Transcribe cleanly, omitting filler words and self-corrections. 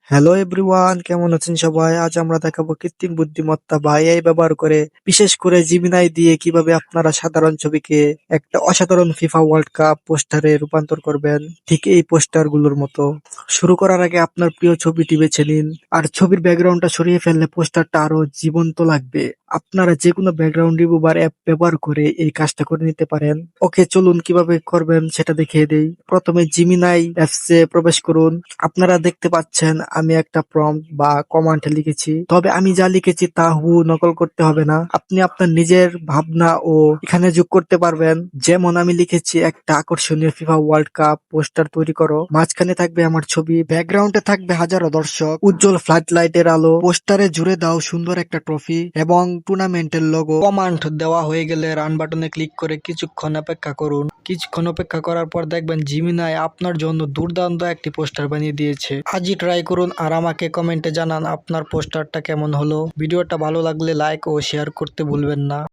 Hello everyone, কেমন আছেন সবাই? আজ আমরা দেখাবো কৃত্রিম বুদ্ধিমত্তা বা এআই ব্যবহার করে বিশেষ করে জিমিনাই দিয়ে কিভাবে আপনারা সাধারণ ছবিকে একটা অসাধারণ ফিফা ওয়ার্ল্ড কাপ পোস্টারে রূপান্তর করবেন, ঠিক এই পোস্টার গুলোর মতো। শুরু করার আগে আপনার প্রিয় ছবিটি বেছে নিন, আর ছবির ব্যাকগ্রাউন্ডটা সরিয়ে ফেললে পোস্টারটা আরো জীবন্ত লাগবে। আপনারা যে কোনো ব্যাকগ্রাউন্ড রিমুভার অ্যাপ ব্যবহার করে এই কাজটা করে নিতে পারেন। ওকে, চলুন কিভাবে করবেন সেটা দেখিয়ে দেই। প্রথমে জিমিনাই অ্যাপসে প্রবেশ করুন। আপনারা দেখতে পাচ্ছেন আমি একটা প্রম্পট বা কমান্ড লিখেছি, তবে আমি যা লিখেছি তা হুবহু নকল করতে হবে না। আপনি আপনার নিজের ভাবনা ও এখানে যোগ করতে পারবেন। যেমন আমি লিখেছি, একটা আকর্ষণীয় ফিফা ওয়ার্ল্ড কাপ পোস্টার তৈরি করো। মাঝখানে থাকবে আমার ছবি, ব্যাকগ্রাউন্ডে থাকবে হাজারো দর্শক, উজ্জ্বল ফ্লাড লাইটের আলো, পোস্টারে জুড়ে দাও সুন্দর একটা ট্রফি এবং টুর্নামেন্টের লোগো। কমান্ড দেওয়া হয়ে গেলে রান বাটনে ক্লিক করে কিছুক্ষণ অপেক্ষা করুন। কিছুক্ষণ অপেক্ষা করার পর দেখবেন জিমিনাই আপনার জন্য দুর্দান্ত একটি পোস্টার বানিয়ে দিয়েছে। আজই ট্রাই করুন আর আমাকে কমেন্টে জানান আপনার পোস্টারটা কেমন হলো। ভিডিওটা ভালো লাগলে লাইক ও শেয়ার করতে ভুলবেন না।